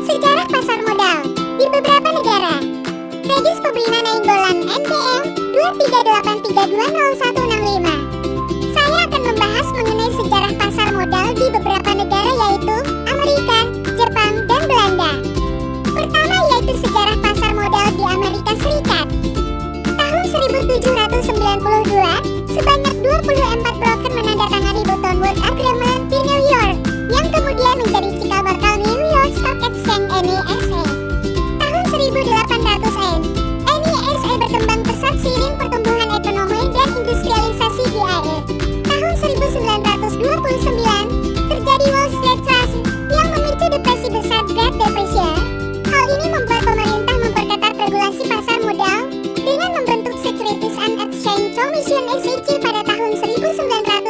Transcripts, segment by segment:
Sejarah pasar modal di beberapa negara. Redis Publina Nainggolan NPM 238320165. Saya akan membahas mengenai sejarah pasar modal di beberapa negara, yaitu Amerika, Jepang, dan Belanda. Pertama yaitu sejarah pasar modal di Amerika Serikat. Tahun 1792, sebanyak 24 broker menandatangani Bretton Woods Agreement di New York, yang kemudian menjadi cikal bakal New York Stock Exchange (NYSE). Tahun 1800-an, NYSE berkembang pesat seiring pertumbuhan ekonomi dan industrialisasi di AE. Tahun 1929, terjadi Wall Street Crash yang memicu depresi besar Great Depression. Hal ini membuat pemerintah memperketat regulasi pasar modal dengan membentuk Securities and Exchange Commission (SEC) pada tahun 1934.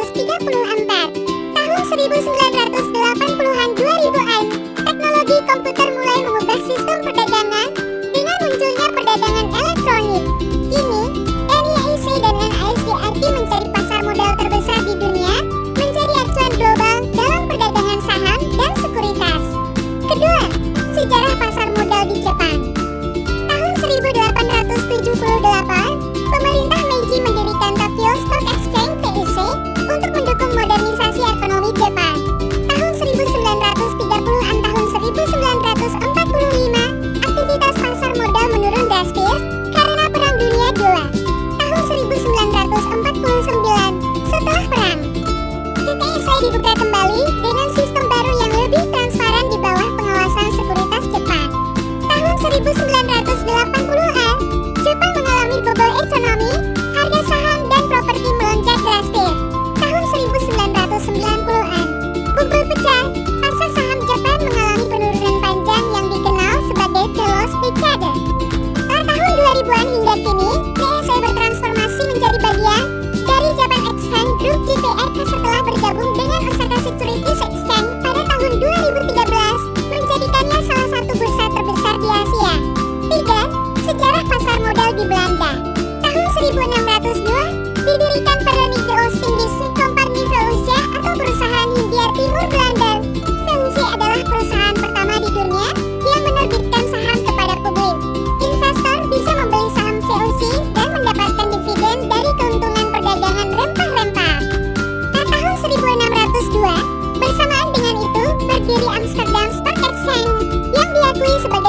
Tahun 1980-an 2000-an, teknologi komputer mulai mengubah sistem perdagangan dengan munculnya perdagangan elektronik. Kini, NYSE dan NASDAQ menjadi pasar modal terbesar di dunia, menjadi acuan global dalam perdagangan saham dan sekuritas. Kedua, sejarah pasar modal di Jepang. Tahun 1878, pemerintah Meiji mendirikan Tokyo Stock Exchange (TIC) untuk mendukung modernisasi ekonomi Jepang. Tahun 1930-an tahun 1945, aktivitas pasar modal menurun drastis karena Perang Dunia II. Tahun 1949, setelah perang, TIC dibuka kembali dengan sistem baru yang lebih transparan di bawah pengawasan sekuritas Jepang. Tahun 1980-an, Jepang mengalami bubble ekonomi, harga saham dan properti melonjak drastis. Tahun 1990-an, bubble pecah, pasar saham Jepang mengalami penurunan panjang yang dikenal sebagai The Lost Decade. Pada tahun 2000-an hingga kini, TIC bertransformasi menjadi bagian dari Japan Exchange Group (JPX) setelah bergabung dengan Osaka Securities Exchange pada tahun 2013, menjadikannya salah satu bursa terbesar di Asia. 3. Sejarah pasar modal di Belanda. Tahun 1602, didirikan Verenigde Oost-Indische Compagnie Veluwe atau perusahaan Hindia Timur Belanda. Veluwe adalah perusahaan pertama di dunia yang menerbitkan saham kepada publik. Investor bisa membeli saham VOC dan mendapatkan dividen dari keuntungan perdagangan rempah-rempah. Pada tahun 1602, bersamaan dengan itu berdiri Amsterdam Stock Exchange yang diakui sebagai